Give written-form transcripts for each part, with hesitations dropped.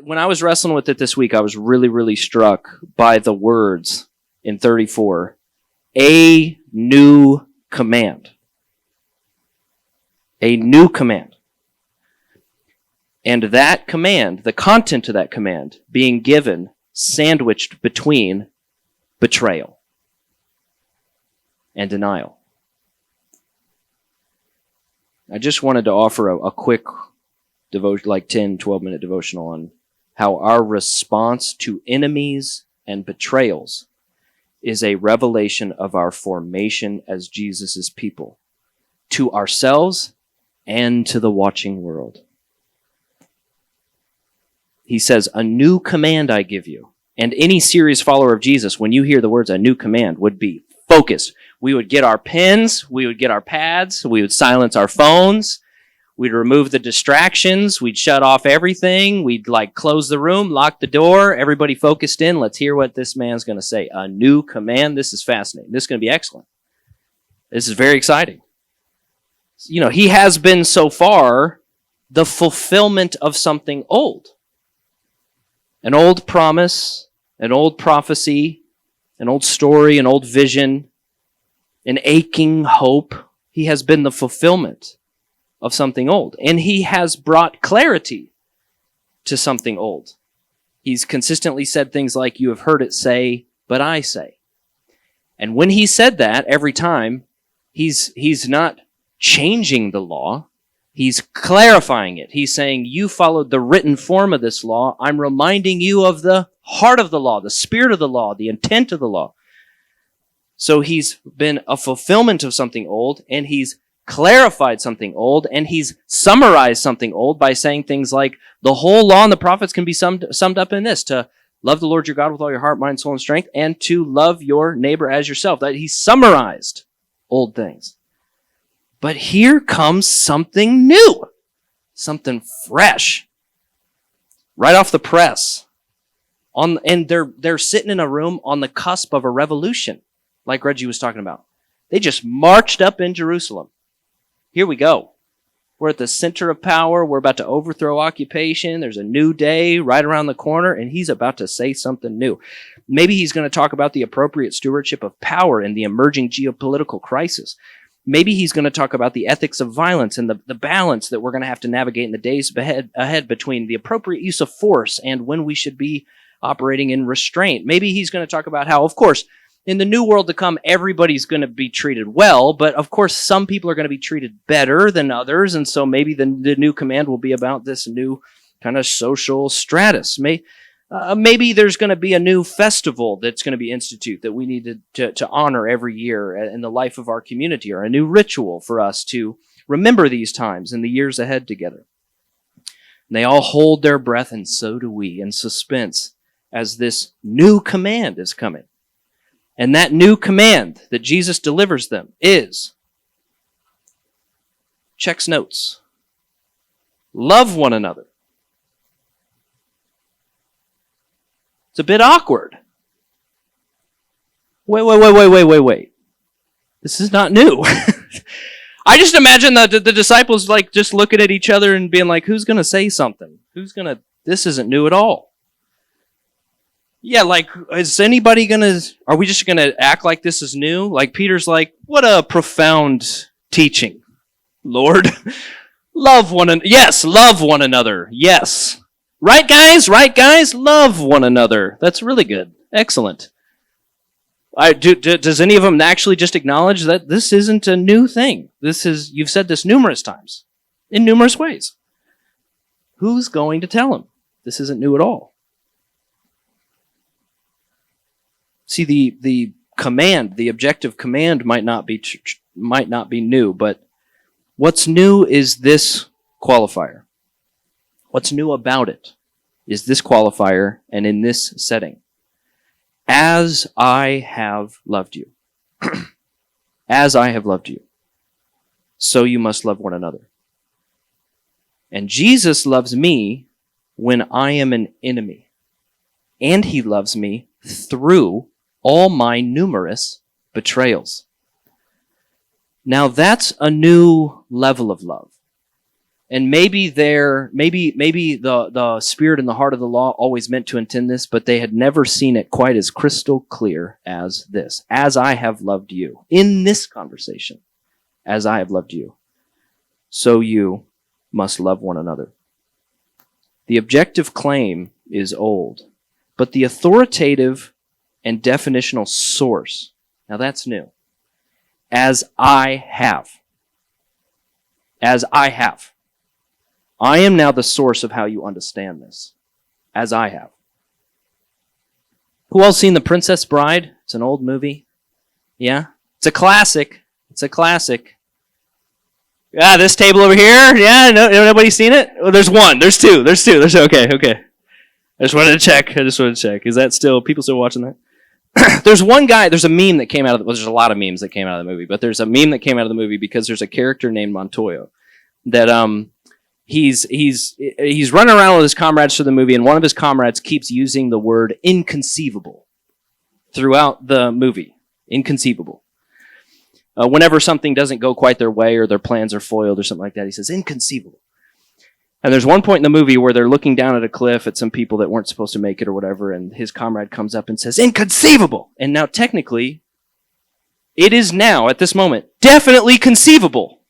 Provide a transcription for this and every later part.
When I was wrestling with it this week, I was really, really struck by the words in 34, a new command. A new command. And that command, the content of that command, being given, sandwiched between betrayal and denial. I just wanted to offer a quick devotion, like 10, 12-minute devotional on how our response to enemies and betrayals is a revelation of our formation as Jesus' people, to ourselves and to the watching world. He says, a new command I give you. And any serious follower of Jesus, when you hear the words a new command, would be focused. We would get our pens, we would get our pads, we would silence our phones, we'd remove the distractions, we'd shut off everything, we'd close the room, lock the door, everybody focused in. Let's hear what this man's going to say. A new command. This is fascinating. This is going to be excellent. This is very exciting. You know, he has been so far the fulfillment of something old. An old promise, an old prophecy, an old story, an old vision, an aching hope. He has been the fulfillment of something old. And he has brought clarity to something old. He's consistently said things like, you have heard it say, but I say. And when he said that every time, he's not changing the law. He's clarifying it. He's saying, you followed the written form of this law. I'm reminding you of the heart of the law, the spirit of the law, the intent of the law. So he's been a fulfillment of something old, and he's clarified something old, and he's summarized something old by saying things like, the whole law and the prophets can be summed up in this, to love the Lord your God with all your heart, mind, soul, and strength, and to love your neighbor as yourself. That he summarized old things. But here comes something new, something fresh, right off the press. And they're sitting in a room on the cusp of a revolution, like Reggie was talking about. They just marched up in Jerusalem. Here we go. We're at the center of power. We're about to overthrow occupation. There's a new day right around the corner, and he's about to say something new. Maybe he's going to talk about the appropriate stewardship of power in the emerging geopolitical crisis. Maybe he's going to talk about the ethics of violence and the balance that we're going to have to navigate in the days ahead between the appropriate use of force and when we should be operating in restraint. Maybe he's going to talk about how, of course, in the new world to come, everybody's going to be treated well, but of course, some people are going to be treated better than others, and so maybe the new command will be about this new kind of social stratus. Maybe there's going to be a new festival that's going to be instituted that we need to honor every year in the life of our community, or a new ritual for us to remember these times in the years ahead together. And they all hold their breath, and so do we, in suspense as this new command is coming. And that new command that Jesus delivers them is, checks notes, love one another. It's a bit awkward. Wait. This is not new. I just imagine the disciples just looking at each other and being like, who's going to say something? This isn't new at all. Yeah, is anybody are we just going to act like this is new? Like Peter's like, what a profound teaching, Lord. Love one another. Yes, love one another. Yes. Right, guys? Love one another. That's really good. Excellent. Does any of them actually just acknowledge that this isn't a new thing? You've said this numerous times, in numerous ways. Who's going to tell them this isn't new at all? See, the command, the objective command might not be new, but what's new is this qualifier. What's new about it is this qualifier, and in this setting. As I have loved you. As I have loved you. So you must love one another. And Jesus loves me when I am an enemy. And he loves me through all my numerous betrayals. Now that's a new level of love. And maybe the spirit and the heart of the law always meant to intend this, but they had never seen it quite as crystal clear as this. As I have loved you. In this conversation, as I have loved you, so you must love one another. The objective claim is old, but the authoritative and definitional source, now that's new. As I have. As I have. I am now the source of how you understand this. As I have. Who all's seen The Princess Bride? It's an old movie. Yeah? It's a classic. It's a classic. Yeah, this table over here. Yeah, nobody's seen it? Well, there's one. There's two. Okay. I just wanted to check. Is that still, people still watching that? There's one guy, there's a meme that came out of, well, there's a lot of memes that came out of the movie, but there's a meme that came out of the movie because there's a character named Montoya that, he's running around with his comrades for the movie, and one of his comrades keeps using the word inconceivable throughout the movie. Inconceivable. Whenever something doesn't go quite their way or their plans are foiled or something like that, he says, inconceivable. And there's one point in the movie where they're looking down at a cliff at some people that weren't supposed to make it or whatever, and his comrade comes up and says, inconceivable! And now technically, it is now, at this moment, definitely conceivable.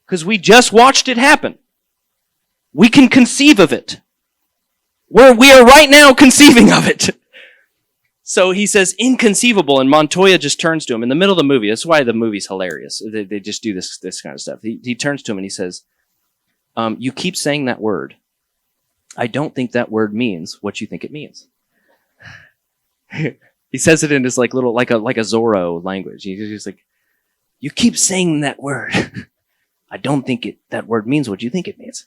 Because we just watched it happen. We can conceive of it. We are right now conceiving of it. So he says, inconceivable, and Montoya just turns to him in the middle of the movie. That's why the movie's hilarious. They just do this kind of stuff. He turns to him and he says, you keep saying that word. I don't think that word means what you think it means. He says it in this like a Zorro language. He's like, you keep saying that word. I don't think that word means what you think it means.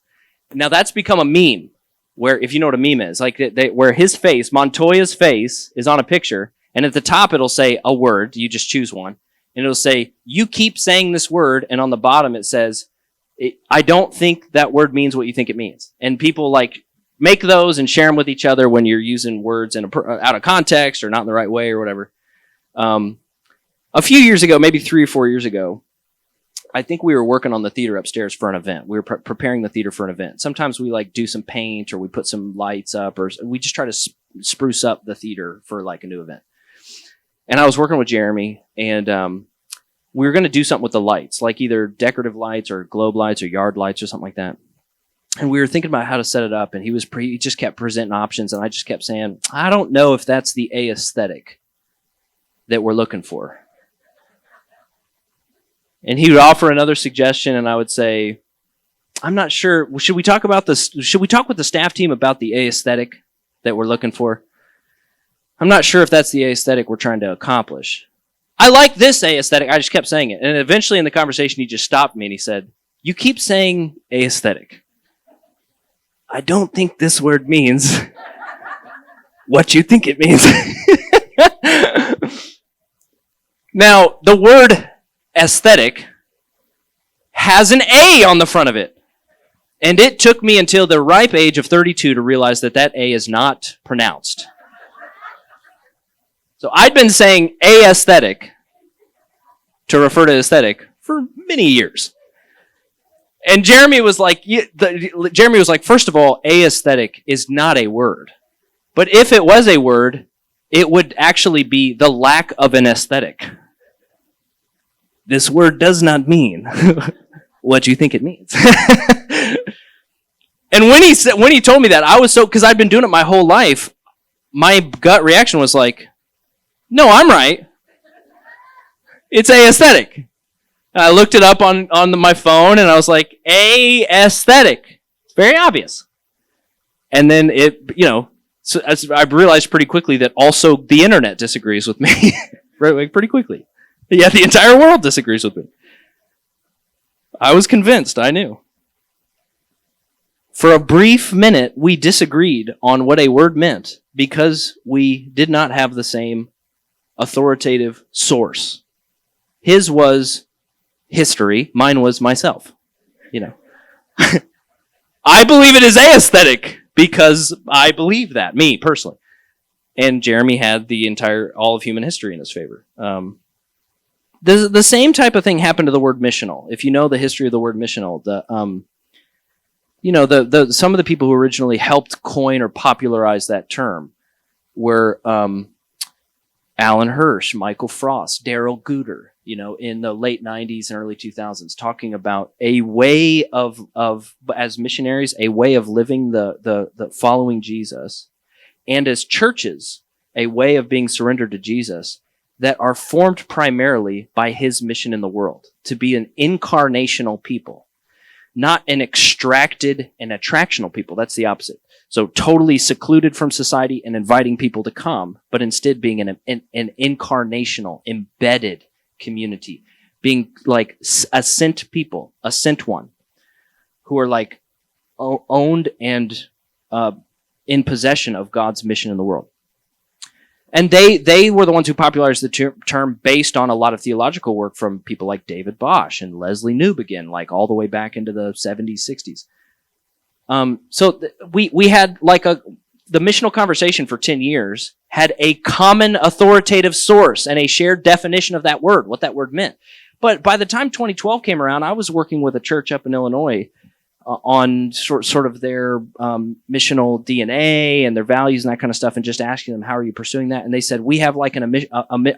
Now that's become a meme, where, if you know what a meme is, like where his face, Montoya's face, is on a picture, and at the top it'll say a word, you just choose one, and it'll say, you keep saying this word, and on the bottom it says, I don't think that word means what you think it means. And people like make those and share them with each other when you're using words out of context or not in the right way or whatever. A few years ago, maybe 3 or 4 years ago, I think we were working on the theater upstairs for an event. We were preparing the theater for an event. Sometimes we like do some paint or we put some lights up, or we just try to spruce up the theater for like a new event. And I was working with Jeremy, and we were going to do something with the lights, like either decorative lights or globe lights or yard lights or something like that. And we were thinking about how to set it up, and he just kept presenting options, and I just kept saying, I don't know if that's the aesthetic that we're looking for. And he would offer another suggestion, and I would say, I'm not sure. Should we talk with the staff team about the aesthetic that we're looking for? I'm not sure if that's the aesthetic we're trying to accomplish. I like this aesthetic. I just kept saying it. And eventually in the conversation, he just stopped me and he said, you keep saying aesthetic. I don't think this word means what you think it means. Now, the word aesthetic has an A on the front of it. And it took me until the ripe age of 32 to realize that A is not pronounced. So I'd been saying aesthetic to refer to aesthetic for many years. And Jeremy was like, first of all, aesthetic is not a word. But if it was a word, it would actually be the lack of an aesthetic. This word does not mean what you think it means. And when he told me that, I was because I'd been doing it my whole life, my gut reaction was like, no, I'm right. It's aesthetic. I looked it up on my phone, and I was like, aesthetic. It's very obvious. And then so I realized pretty quickly that also the internet disagrees with me. Right, pretty quickly. Yeah, the entire world disagrees with me. I was convinced. I knew. For a brief minute, we disagreed on what a word meant because we did not have the same authoritative source. His was history. Mine was myself. I believe it is aesthetic because I believe that, me personally. And Jeremy had all of human history in his favor. The same type of thing happened to the word missional. If you know the history of the word missional, some of the people who originally helped coin or popularize that term were Alan Hirsch, Michael Frost, Daryl Gooder, in the late 90s and early 2000s, talking about a way of as missionaries, a way of living the following Jesus, and as churches, a way of being surrendered to Jesus that are formed primarily by his mission in the world, to be an incarnational people, not an extracted and attractional people. That's the opposite. So totally secluded from society and inviting people to come, but instead being an incarnational, embedded community, being like a sent people, a sent one, who are like owned and in possession of God's mission in the world. And they were the ones who popularized the term based on a lot of theological work from people like David Bosch and Leslie Newbegin, like all the way back into the 70s, 60s. We had like the missional conversation for 10 years had a common authoritative source and a shared definition of that word, what that word meant. But by the time 2012 came around, I was working with a church up in Illinois on sort of their missional DNA and their values and that kind of stuff, and just asking them, how are you pursuing that? And they said, we have like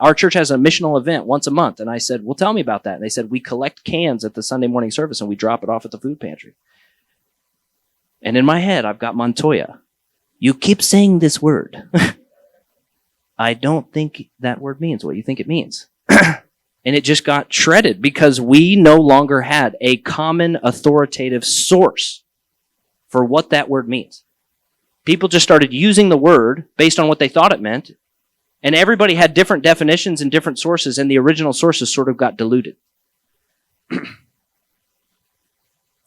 our church has a missional event once a month. And I said, well, tell me about that. And they said, we collect cans at the Sunday morning service and we drop it off at the food pantry. And in my head, I've got Montoya. You keep saying this word. I don't think that word means what you think it means. And it just got shredded because we no longer had a common authoritative source for what that word means. People just started using the word based on what they thought it meant, and everybody had different definitions and different sources, and the original sources sort of got diluted.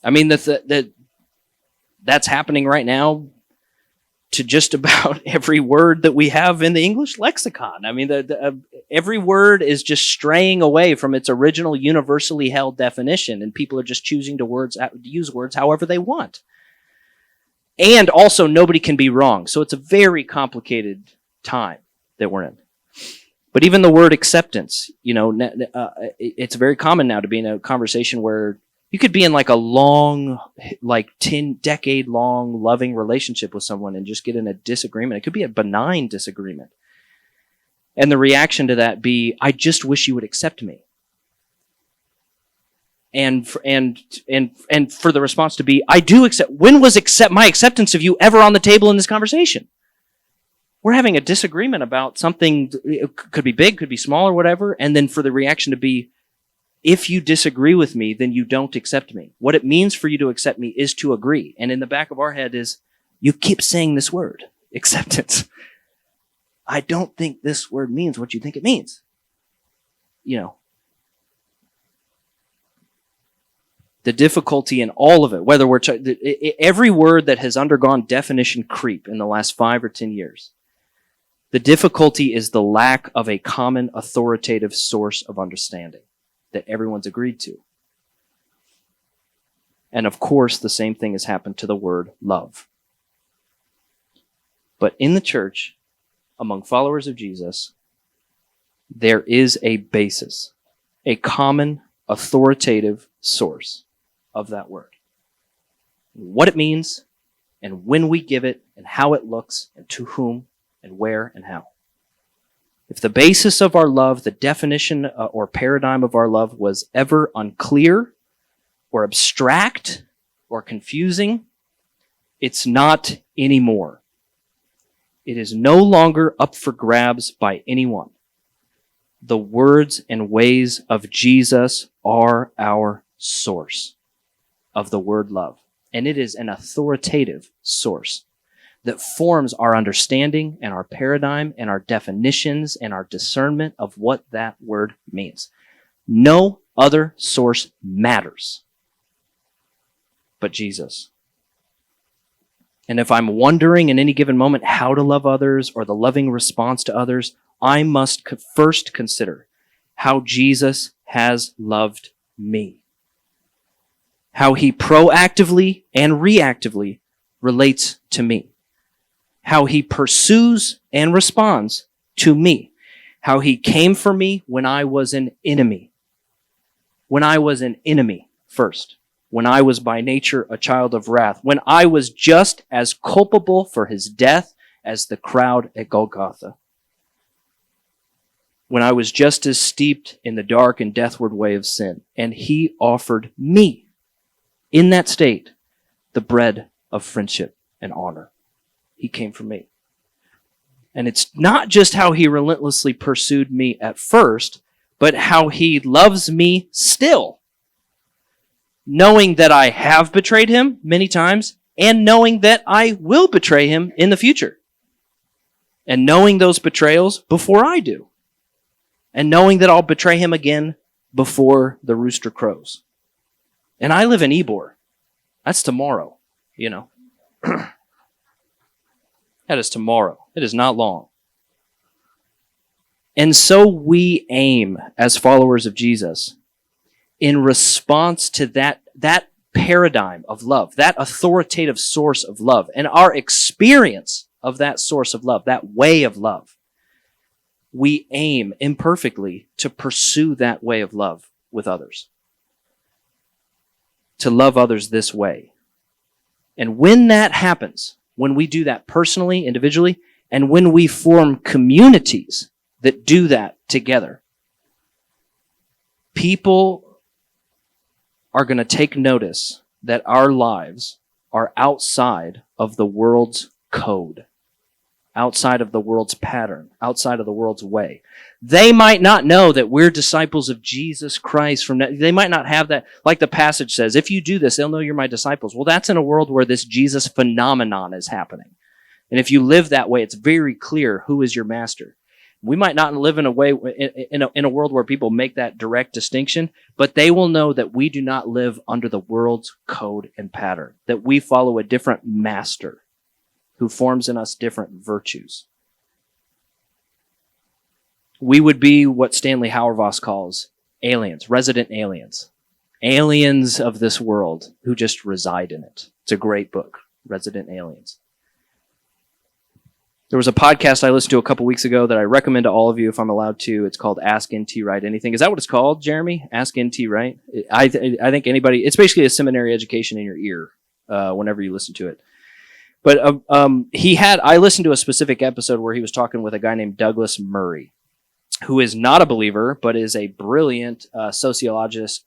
I mean, that's happening right now to just about every word that we have in the English lexicon. I mean, every word is just straying away from its original universally held definition, and people are just choosing to use words however they want. And also, nobody can be wrong. So it's a very complicated time that we're in. But even the word acceptance, it's very common now to be in a conversation where you could be in like a long, like 10-decade-long loving relationship with someone and just get in a disagreement. It could be a benign disagreement. And the reaction to that be, I just wish you would accept me. And for the response to be, I do accept. When was my acceptance of you ever on the table in this conversation? We're having a disagreement about something. It could be big, could be small, or whatever. And then for the reaction to be, if you disagree with me, then you don't accept me. What it means for you to accept me is to agree. And in the back of our head is, you keep saying this word, acceptance. I don't think this word means what you think it means. The difficulty in all of it, whether every word that has undergone definition creep in the last 5 or 10 years, the difficulty is the lack of a common authoritative source of understanding that everyone's agreed to. And of course, the same thing has happened to the word love. But in the church, among followers of Jesus, there is a basis, a common authoritative source of that word. What it means, and when we give it, and how it looks, and to whom, and where, and how. If the basis of our love, the definition or paradigm of our love was ever unclear or abstract or confusing, it's not anymore. It is no longer up for grabs by anyone. The words and ways of Jesus are our source of the word love. And it is an authoritative source that forms our understanding and our paradigm and our definitions and our discernment of what that word means. No other source matters but Jesus. And if I'm wondering in any given moment how to love others or the loving response to others, I must first consider how Jesus has loved me. How he proactively and reactively relates to me. How he pursues and responds to me. How he came for me when I was an enemy. When I was an enemy first. when I was by nature a child of wrath, when I was just as culpable for his death as the crowd at Golgotha, when I was just as steeped in the dark and deathward way of sin, and he offered me, in that state, the bread of friendship and honor. He came for me. And it's not just how he relentlessly pursued me at first, but how he loves me still. Knowing that I have betrayed him many times, and knowing that I will betray him in the future. And knowing those betrayals before I do. And knowing that I'll betray him again before the rooster crows. And I live in Ybor. That's tomorrow, you know. That is tomorrow. It is not long. And so we aim as followers of Jesus in response to that paradigm of love, that authoritative source of love, and our experience of that source of love, that way of love. We aim imperfectly to pursue that way of love with others. To love others this way. And when that happens, when we do that personally, individually, and when we form communities that do that together, people are going to take notice that our lives are outside of the world's code, outside of the world's pattern, outside of the world's way. They might not know that we're disciples of Jesus Christ. They might not have that, like the passage says, if you do this, they'll know you're my disciples. Well, that's in a world where this Jesus phenomenon is happening. And if you live that way, it's very clear who is your master. We might not live in a way in a world where people make that direct distinction, but they will know that we do not live under the world's code and pattern, that we follow a different master who forms in us different virtues. We would be what Stanley Hauerwas calls aliens, resident aliens. Aliens of this world who just reside in it. It's a great book, Resident Aliens. There was a podcast I listened to a couple weeks ago that I recommend to all of you if I'm allowed to. It's called Ask NT Wright Anything. Is that what it's called, Jeremy? Ask NT Wright? I think anybody, it's basically a seminary education in your ear whenever you listen to it. But I listened to a specific episode where he was talking with a guy named Douglas Murray, who is not a believer, but is a brilliant sociologist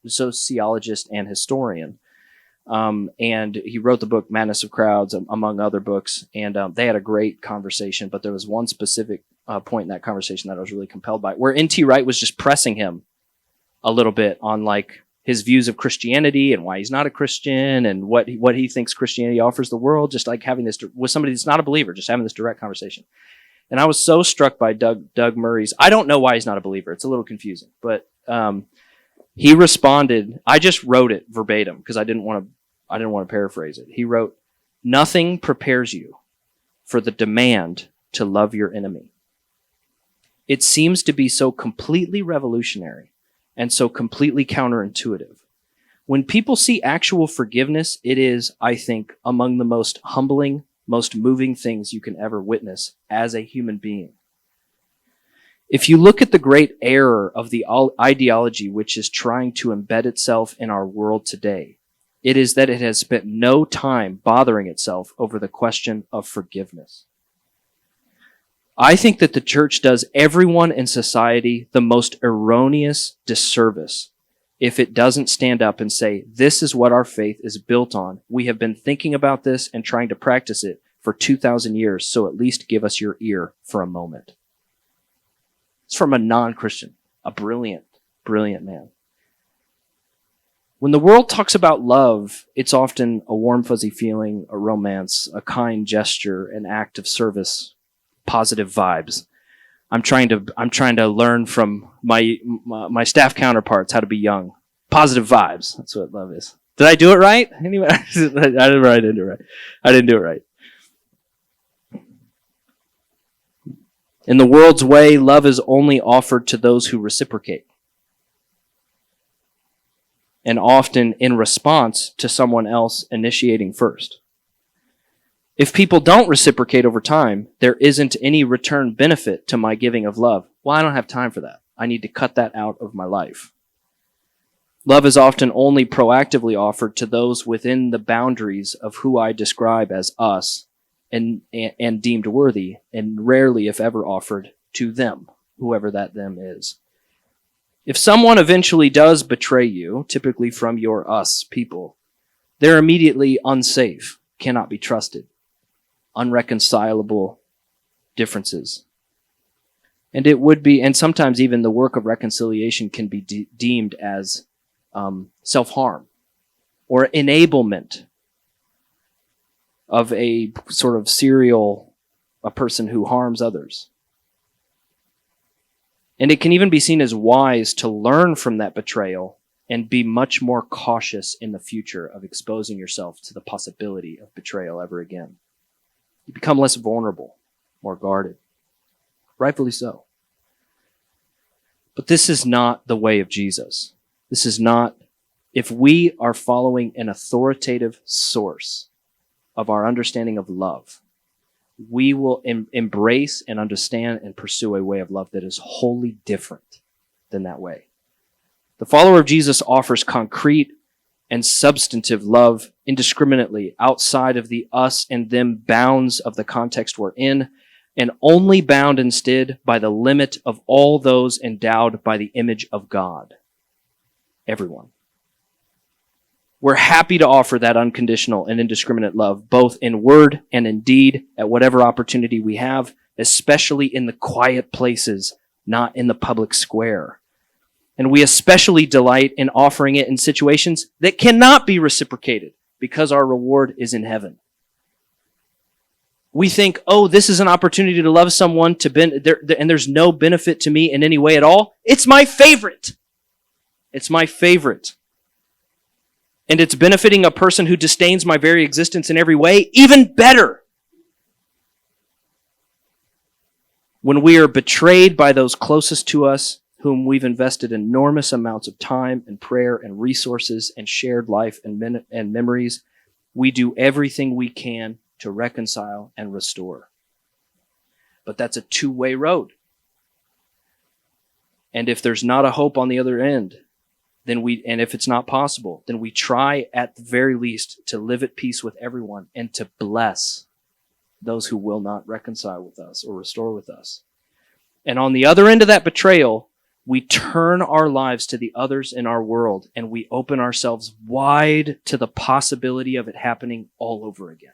and historian. And he wrote the book Madness of Crowds, among other books. And they had a great conversation, but there was one specific point in that conversation that I was really compelled by, where N.T. Wright was just pressing him a little bit on like his views of Christianity and why he's not a Christian and what he thinks Christianity offers the world, just like having this with somebody that's not a believer, just having this direct conversation. And I was so struck by Doug Murray's. I don't know why he's not a believer. It's a little confusing, but he responded. I just wrote it verbatim because I didn't want to paraphrase it. He wrote, "Nothing prepares you for the demand to love your enemy. It seems to be so completely revolutionary and so completely counterintuitive. When people see actual forgiveness, it is, I think, among the most humbling, most moving things you can ever witness as a human being. If you look at the great error of the ideology which is trying to embed itself in our world today, it is that it has spent no time bothering itself over the question of forgiveness. I think that the church does everyone in society the most erroneous disservice if it doesn't stand up and say, this is what our faith is built on. We have been thinking about this and trying to practice it for 2,000 years, so at least give us your ear for a moment." It's from a non-Christian, a brilliant, brilliant man. When the world talks about love, it's often a warm, fuzzy feeling, a romance, a kind gesture, an act of service, positive vibes. I'm trying to learn from my staff counterparts how to be young. Positive vibes. That's what love is. Did I do it right? Anyway, I didn't do it right. In the world's way, love is only offered to those who reciprocate, and often in response to someone else initiating first. If people don't reciprocate over time, there isn't any return benefit to my giving of love. Well, I don't have time for that. I need to cut that out of my life. Love is often only proactively offered to those within the boundaries of who I describe as us and deemed worthy, and rarely, if ever, offered to them, whoever that them is. If someone eventually does betray you, typically from your us people, they're immediately unsafe, cannot be trusted, unreconcilable differences. And it would be, and sometimes even the work of reconciliation can be deemed as self-harm or enablement of a sort of a person who harms others. And it can even be seen as wise to learn from that betrayal and be much more cautious in the future of exposing yourself to the possibility of betrayal ever again. You become less vulnerable, more guarded. Rightfully so. But this is not the way of Jesus. This is not, if we are following an authoritative source of our understanding of love, we will embrace and understand and pursue a way of love that is wholly different than that way. The follower of Jesus offers concrete and substantive love indiscriminately outside of the us and them bounds of the context we're in, and only bound instead by the limit of all those endowed by the image of God. Everyone. We're happy to offer that unconditional and indiscriminate love, both in word and in deed, at whatever opportunity we have, especially in the quiet places, not in the public square. And we especially delight in offering it in situations that cannot be reciprocated because our reward is in heaven. We think, oh, this is an opportunity to love someone and there's no benefit to me in any way at all. It's my favorite. It's my favorite. And it's benefiting a person who disdains my very existence in every way even better. When we are betrayed by those closest to us, whom we've invested enormous amounts of time and prayer and resources and shared life and memories, we do everything we can to reconcile and restore. But that's a two-way road. And if there's not a hope on the other end, and if it's not possible, then we try at the very least to live at peace with everyone and to bless those who will not reconcile with us or restore with us. And on the other end of that betrayal, we turn our lives to the others in our world and we open ourselves wide to the possibility of it happening all over again.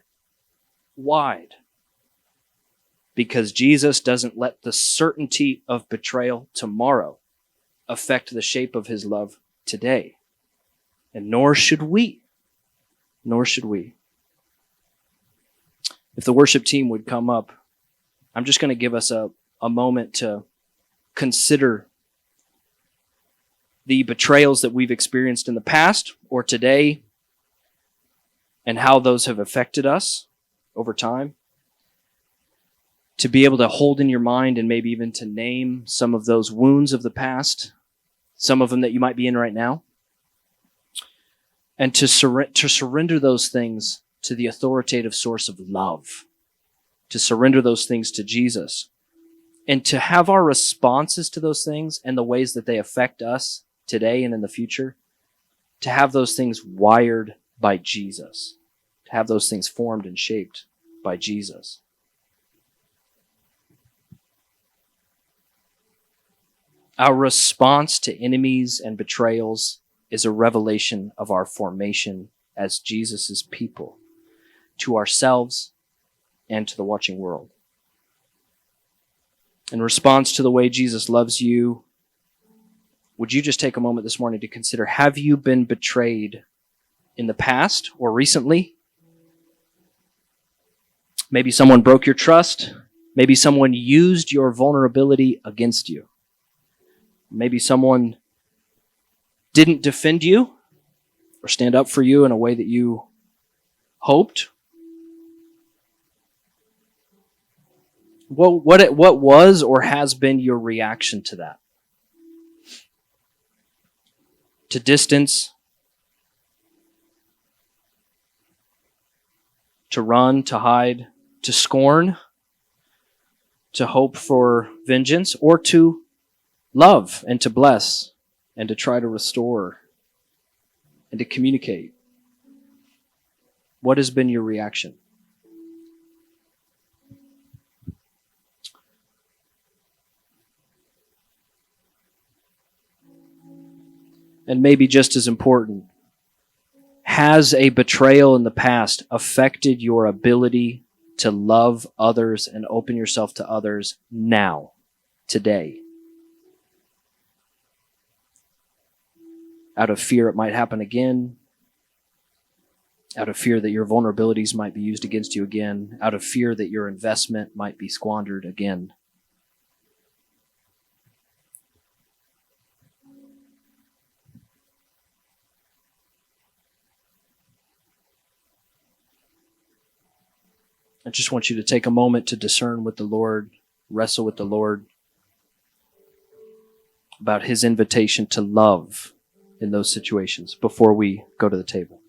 Wide. Because Jesus doesn't let the certainty of betrayal tomorrow affect the shape of his love today. And nor should we. Nor should we. If the worship team would come up, I'm just going to give us a moment to consider the betrayals that we've experienced in the past or today and how those have affected us over time. To be able to hold in your mind and maybe even to name some of those wounds of the past, some of them that you might be in right now, and to surrender those things to the authoritative source of love, to surrender those things to Jesus, and to have our responses to those things and the ways that they affect us today and in the future, to have those things wired by Jesus, to have those things formed and shaped by Jesus. Our response to enemies and betrayals is a revelation of our formation as Jesus' people, to ourselves and to the watching world. In response to the way Jesus loves you, would you just take a moment this morning to consider, have you been betrayed in the past or recently? Maybe someone broke your trust. Maybe someone used your vulnerability against you. Maybe someone didn't defend you or stand up for you in a way that you hoped. What was or has been your reaction to that? To distance, to run, to hide, to scorn, to hope for vengeance, or to love and to bless and to try to restore and to communicate. What has been your reaction? And maybe just as important, has a betrayal in the past affected your ability to love others and open yourself to others now, today? Out of fear it might happen again, out of fear that your vulnerabilities might be used against you again, out of fear that your investment might be squandered again. I just want you to take a moment to discern with the Lord, wrestle with the Lord about his invitation to love in those situations before we go to the table.